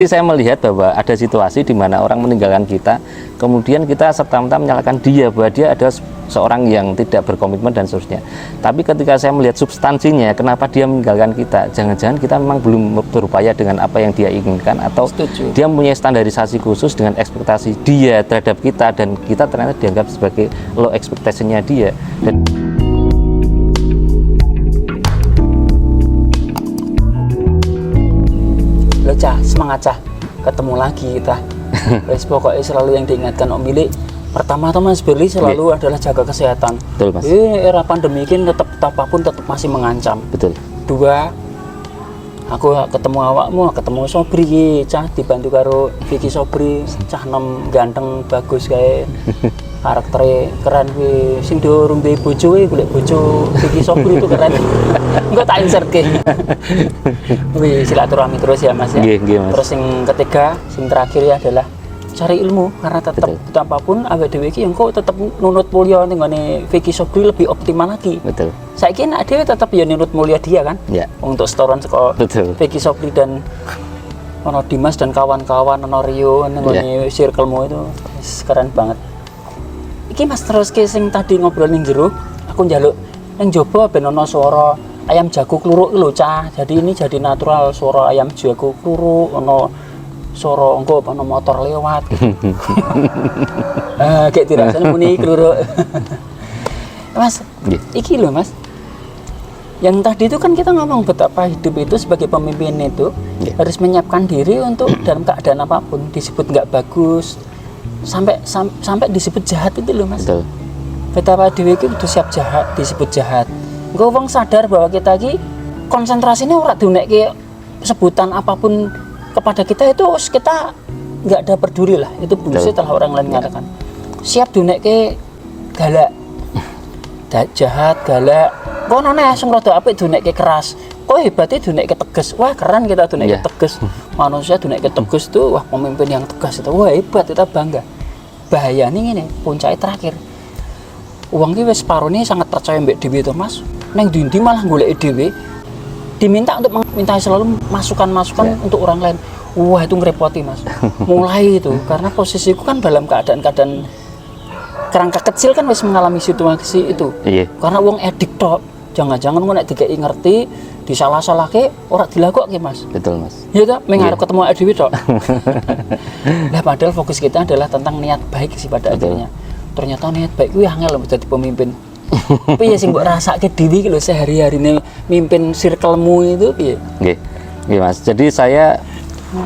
Saya melihat bahwa ada situasi di mana orang meninggalkan kita, kemudian kita serta-merta menyalahkan dia bahwa dia adalah seorang yang tidak berkomitmen dan seterusnya. Tapi ketika saya melihat substansinya, kenapa dia meninggalkan kita, jangan-jangan kita memang belum berupaya dengan apa yang dia inginkan, atau dia mempunyai standarisasi khusus dengan ekspektasi dia terhadap kita, dan kita ternyata dianggap sebagai low expectation-nya dia. Dan Cah, semangat Cah, ketemu lagi kita. Wes pokoknya selalu yang diingatkan Om Milik. Pertama tuh Mas Berli selalu adalah jaga kesehatan. Betul, Mas. Era pandemi ini tetap apapun tetap masih mengancam. Betul. Dua, aku ketemu awakmu, ketemu Sobri Cah, dibantu karo Vicky Sobri, Cah nom ganteng bagus kayak karakternya keren kuwi. Sing durung duwe bojo kuwi golek bojo Vicky Sobri itu keren. Engko tak insert ke. Wih, silaturahmi terus ya Mas ya. Mas. Terus yang ketiga, yang terakhir ya adalah cari ilmu, karena tetap apapun awake dhewe iki engko tetep nunut mulya ning ngene Vicky Sobri lebih optimal lagi. Betul. Saiki nek dhewe tetep ya nunut mulya dia kan. Ya. Untuk setoran saka Vicky Sobri dan ono Dimas dan kawan-kawan, ono Rio ning ngene circle-mu itu keren banget. Iki Mas terus ke sing tadi ngobrol ning jero, aku njaluk ning jaba ben ono swara ayam jago kluruk lho Cah. Jadi ini jadi natural suara ayam jago kluruk, ono suara engko ono motor lewat. Kayak tidak rasane muni kluruk. Mas, iki lho Mas. Yang tadi itu kan kita ngomong betapa hidup itu sebagai pemimpin itu harus menyiapkan diri untuk dalam keadaan apapun, disebut nggak bagus, sampai disebut jahat itu loh Mas. Betul. Betapa dhewe iki kudu siap jahat, disebut jahat. Engko wong sadar bahwa kita iki konsentrasinya ora diunekke sebutan apapun kepada kita, itu kita nggak ada peduli lah, itu bullshit lah orang lain mengatakan. Siap diunekke galak, jahat, galak. Kono neh sing rada apik diunekke keras. Kok hebatnya diunekke tegas. Wah, keren kita diunekke tegas. Manusia diunekke tegas tuh, wah pemimpin yang tegas itu wah hebat, kita bangga. Bahayane ngene, puncake terakhir. Uang ki wis separone sangat percaya mbek dhewe to Mas. Neng dindi malah golek dhewe, diminta untuk minta selalu masukan-masukan untuk orang lain. Wah, itu ngerepoti Mas. Mulai itu karena posisiku kan dalam keadaan kerangka kecil kan wis mengalami situasi itu. Karena uang edik tok. Jangan-jangan kok nek dikeki ngerti disalah-salahke ora dilakokke Mas. Betul Mas. Iya ta, mengarep ketemu dhewe tok. Lah padahal fokus kita adalah tentang niat baik sih pada akhirnya. Ternyata niat baik kuwi angel lho dadi pemimpin. Piye sing mbok rasake dhewe iki lho sehari-harine mimpin circle-mu itu piye? Nggih Mas. Jadi saya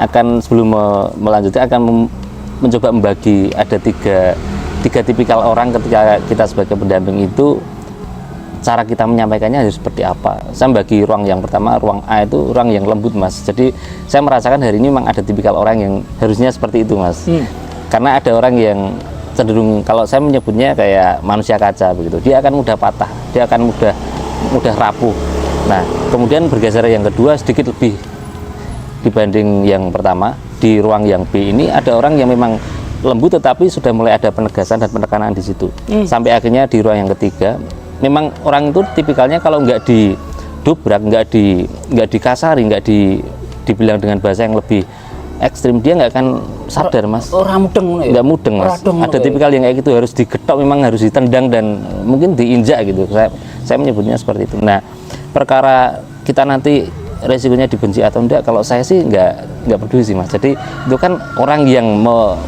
akan sebelum melanjutkan akan mencoba membagi ada tiga tipikal orang ketika kita sebagai pendamping itu, cara kita menyampaikannya harus seperti apa. Saya bagi ruang yang pertama, ruang A itu ruang yang lembut Mas. Jadi saya merasakan hari ini memang ada tipikal orang yang harusnya seperti itu Mas. Karena ada orang yang cenderung, kalau saya menyebutnya kayak manusia kaca begitu, dia akan mudah patah, dia akan mudah rapuh. Nah kemudian bergeser yang kedua sedikit lebih dibanding yang pertama, di ruang yang B ini ada orang yang memang lembut tetapi sudah mulai ada penegasan dan penekanan di situ. Sampai akhirnya di ruang yang ketiga, memang orang itu tipikalnya kalau nggak didobrak, nggak dikasari, dibilang dengan bahasa yang lebih ekstrim, dia nggak akan sadar Mas. Orang mudeng ya? Nggak mudeng Mas. Ada tipikal yang kayak gitu, harus diketok, memang harus ditendang dan mungkin diinjak gitu. Saya menyebutnya seperti itu. Nah perkara kita nanti resikonya dibenci atau enggak, kalau saya sih nggak peduli sih Mas. Jadi itu kan orang yang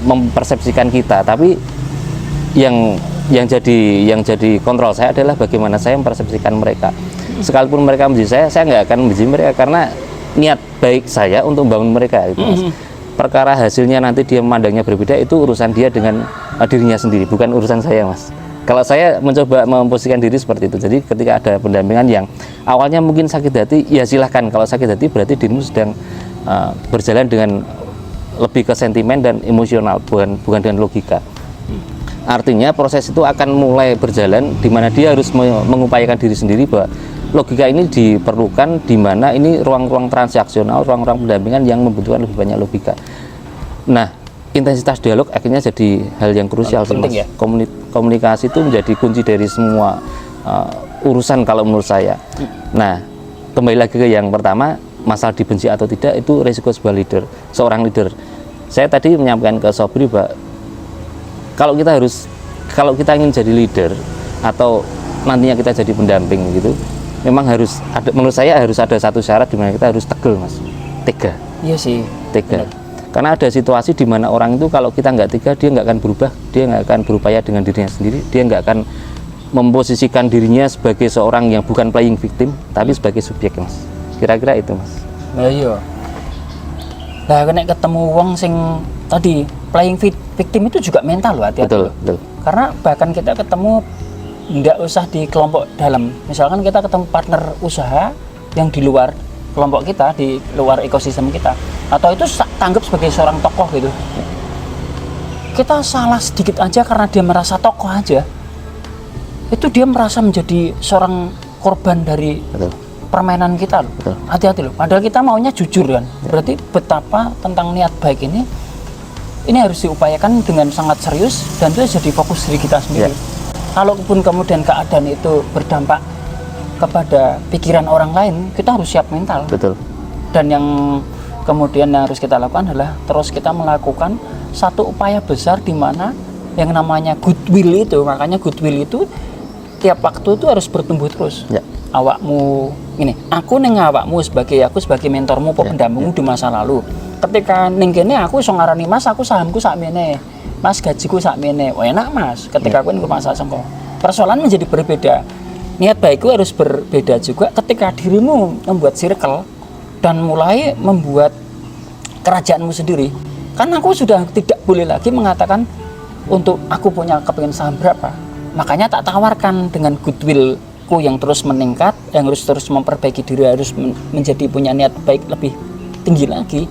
mempersepsikan kita, tapi yang jadi kontrol saya adalah bagaimana saya mempersepsikan mereka. Sekalipun mereka membenci saya nggak akan membenci mereka karena niat baik saya untuk membangun mereka gitu Mas. Perkara hasilnya nanti dia memandangnya berbeda, itu urusan dia dengan dirinya sendiri, bukan urusan saya Mas. Kalau saya mencoba memposisikan diri seperti itu. Jadi ketika ada pendampingan yang awalnya mungkin sakit hati, ya silahkan. Kalau sakit hati berarti dirimu sedang berjalan dengan lebih ke sentimen dan emosional, bukan dengan logika. Artinya proses itu akan mulai berjalan di mana dia harus mengupayakan diri sendiri bahwa logika ini diperlukan, di mana ini ruang-ruang transaksional, ruang-ruang pendampingan yang membutuhkan lebih banyak logika. Nah, intensitas dialog akhirnya jadi hal yang krusial. Penting ya? Komunikasi itu menjadi kunci dari semua urusan kalau menurut saya. Nah, kembali lagi ke yang pertama, masalah dibenci atau tidak itu resiko sebuah leader, seorang leader. Saya tadi menyampaikan ke Sobri, Pak, kalau kita ingin jadi leader atau nantinya kita jadi pendamping gitu, memang harus ada, menurut saya harus ada satu syarat di mana kita harus tegel, Mas, tega. Iya sih, Tega. benar. Karena ada situasi di mana orang itu kalau kita nggak tega, dia nggak akan berubah, dia nggak akan berupaya dengan dirinya sendiri, dia nggak akan memposisikan dirinya sebagai seorang yang bukan playing victim, tapi sebagai subjek, Mas. Kira-kira itu, Mas. Nah, iya. Nah, kena ketemu wong sing tadi playing victim itu juga mental loh, hati-hati. Betul, loh. betul. Karena bahkan kita ketemu nggak usah di kelompok dalam. Misalkan kita ketemu partner usaha yang di luar kelompok kita, di luar ekosistem kita, atau itu tanggap sebagai seorang tokoh gitu. Kita salah sedikit aja karena dia merasa tokoh aja, itu dia merasa menjadi seorang korban dari Betul. permainan kita loh. Betul. Hati-hati loh. Padahal kita maunya jujur kan. Berarti betapa tentang niat baik ini harus diupayakan dengan sangat serius dan itu jadi fokus diri kita sendiri. Kalaupun kemudian keadaan itu berdampak kepada pikiran orang lain, kita harus siap mental. Betul. Dan yang kemudian yang harus kita lakukan adalah terus kita melakukan satu upaya besar di mana yang namanya goodwill itu, makanya goodwill itu tiap waktu itu harus bertumbuh terus. Ya. Awakmu ini, aku sebagai mentormu, pendampingmu di masa lalu. Ketika ning kene aku iso ngarani Mas, aku sahamku sakmene. Mas, gajiku sakmene. Oh, enak Mas. Ketika aku ning masa sengko. Persoalan menjadi berbeda. Niat baikku harus berbeda juga ketika dirimu membuat circle dan mulai membuat kerajaanmu sendiri. Kan aku sudah tidak boleh lagi mengatakan untuk aku punya kepingin saham berapa. Makanya tak tawarkan dengan goodwillku yang terus meningkat, yang harus terus memperbaiki diri, harus menjadi punya niat baik lebih tinggi lagi.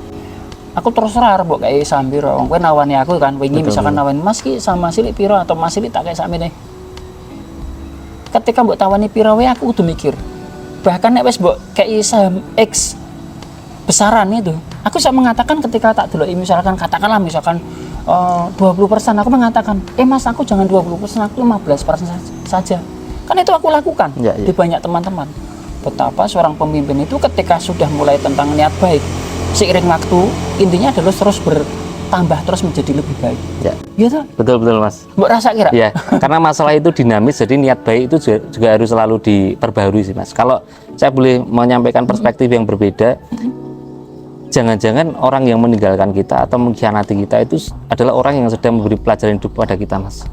Aku terus rara mbok kayak saham piro. Wong kowe nawani aku kan wingi misalkan nawani Mas ki sama Silik piro atau Mas Silik tak kayak sakmene. Ketika mbok tawani piro wae aku kudu mikir. Bahkan nek wis mbok kayak saham X besaran itu, aku bisa mengatakan ketika tak deloki misalkan 20%, aku mengatakan, Mas aku jangan 20%, aku 15% saja. Kan itu aku lakukan di banyak teman-teman. Betapa seorang pemimpin itu ketika sudah mulai tentang niat baik, seiring waktu, intinya adalah terus bertambah, terus menjadi lebih baik. Ya. Iya toh? Betul Mas. Mbok rasa kira? Ya, karena masalah itu dinamis, jadi niat baik itu juga harus selalu diperbaharui sih Mas. Kalau saya boleh menyampaikan perspektif yang berbeda, jangan-jangan orang yang meninggalkan kita atau mengkhianati kita itu adalah orang yang sedang memberi pelajaran hidup pada kita, Mas.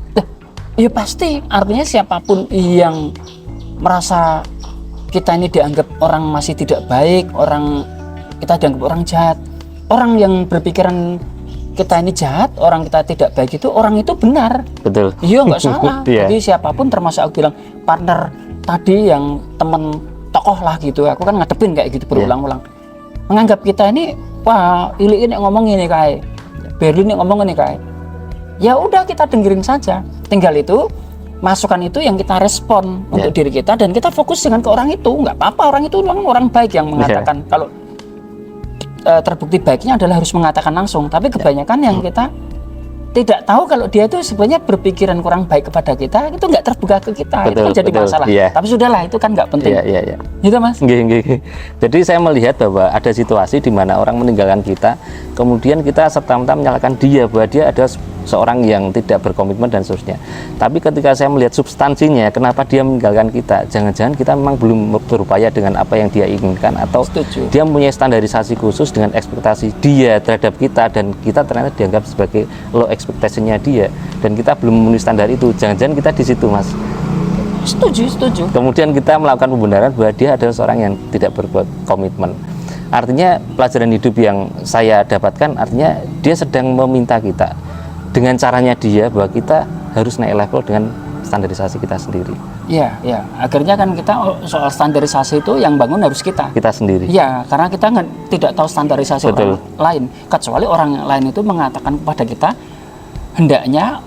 Ya pasti, artinya siapapun yang merasa kita ini dianggap orang masih tidak baik, kita dianggap orang jahat, orang yang berpikiran kita ini jahat, orang kita tidak baik itu, orang itu benar. Betul. Iya, nggak salah. Iya. Jadi siapapun, termasuk aku bilang partner tadi yang temen tokoh lah gitu, aku kan ngadepin kayak gitu berulang-ulang. Menganggap kita ini, wah Ili ini ngomong ini kayak, Berlin ini ngomong ini kayak. Ya udah kita dengerin saja. Tinggal itu masukan itu yang kita respon untuk diri kita dan kita fokus dengan ke orang itu. Nggak apa-apa, orang itu orang baik yang mengatakan. Kalau terbukti baiknya adalah harus mengatakan langsung. Tapi kebanyakan yang kita tidak tahu kalau dia itu sebenarnya berpikiran kurang baik kepada kita, itu nggak terbuka ke kita. Itu kan jadi masalah. Tapi sudahlah, itu kan nggak penting. Iya. Gitu Mas. Nggih. Jadi saya melihat bahwa ada situasi di mana orang meninggalkan kita, kemudian kita serta-merta menyalahkan dia bahwa dia ada seorang yang tidak berkomitmen dan seterusnya. Tapi ketika saya melihat substansinya, kenapa dia meninggalkan kita, jangan-jangan kita memang belum berupaya dengan apa yang dia inginkan, atau dia mempunyai standarisasi khusus dengan ekspektasi dia terhadap kita, dan kita ternyata dianggap sebagai low expectation-nya dia, dan kita belum memenuhi standar itu. Jangan-jangan kita di situ, Mas. Setuju. Kemudian kita melakukan pembenaran bahwa dia adalah seorang yang tidak berkomitmen. Artinya pelajaran hidup yang saya dapatkan, artinya dia sedang meminta kita dengan caranya dia bahwa kita harus naik level dengan standarisasi kita sendiri. Iya. Akhirnya kan kita soal standarisasi itu yang bangun harus kita sendiri. Iya, karena kita tidak tahu standarisasi orang lain, kecuali orang lain itu mengatakan kepada kita hendaknya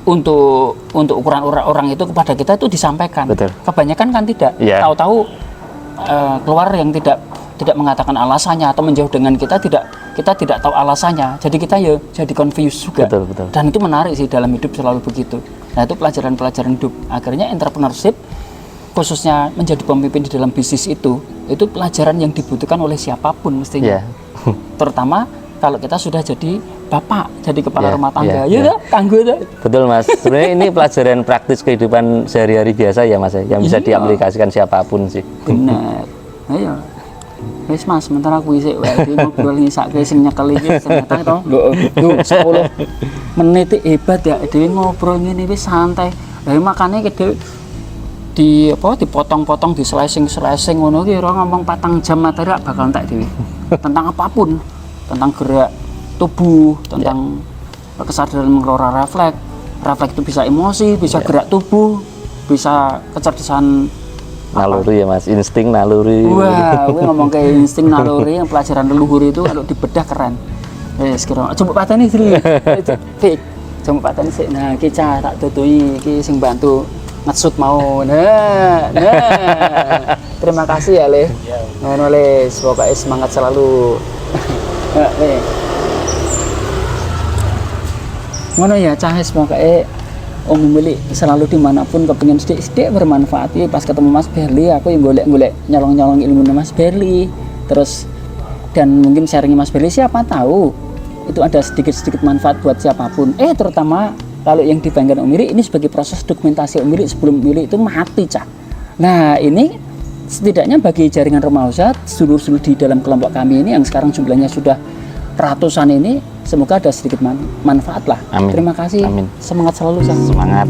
untuk ukuran orang itu kepada kita itu disampaikan. Kebanyakan kan tidak. Tahu-tahu keluar yang tidak mengatakan alasannya atau menjauh dengan kita tidak tahu alasannya. Jadi kita ya jadi confused juga. Betul. Dan itu menarik sih, dalam hidup selalu begitu. Nah, itu pelajaran hidup. Akhirnya entrepreneurship khususnya menjadi pemimpin di dalam bisnis itu pelajaran yang dibutuhkan oleh siapapun mestinya. Ya. Terutama kalau kita sudah jadi bapak, jadi kepala Ya, rumah tangga, ya, ya kanggo tuh. Betul Mas. Sebenarnya ini pelajaran praktis kehidupan sehari-hari biasa ya Mas, yang bisa Iya. diaplikasikan siapapun sih. Bener. Ayo. Wis Mas, sementara aku isik wae iki ngobrol ngisake sing nyekel iki ternyata to. Lho, 10 menit hebat ya dhewe ngobrol ngene wis santai. Lah makane dhewe dipotong-potong, di slicing ngono ki ora ngomong 4 jam materi bakal entek dhewe. Tentang apapun, tentang gerak tubuh, tentang kesadaran mengelola refleks. Refleks itu bisa emosi, bisa gerak tubuh, bisa kecerdasan Naluri ya Mas, insting naluri. wah, gue ngomong kayak insting naluri yang pelajaran leluhur itu kalau dibedah keren. Sekarang coba pateni dulu. Itu fake. Coba pateni sih. Nah, kita tak tutui, ki sing bantu ngesut mau. Nah. Terima kasih ya, Le. Ngono Le, pokoknya semangat selalu. Nih. Ngono ya, Cahes pokoknya Om Mili selalu dimanapun kepingin sedikit bermanfaat. Pas ketemu Mas Berli aku yang golek nyolong ilmu Mas Berli, terus dan mungkin sharing Mas Berli siapa tahu itu ada sedikit manfaat buat siapapun, terutama kalau yang dibanggakan Om Mili ini sebagai proses dokumentasi Om Mili sebelum Mili itu mati Cak. Nah ini setidaknya bagi jaringan rumah usaha sedulur-sedulur di dalam kelompok kami ini yang sekarang jumlahnya sudah ratusan ini, semoga ada sedikit manfaat lah. Amin. Terima kasih. Amin. Semangat selalu, Sang. Semangat.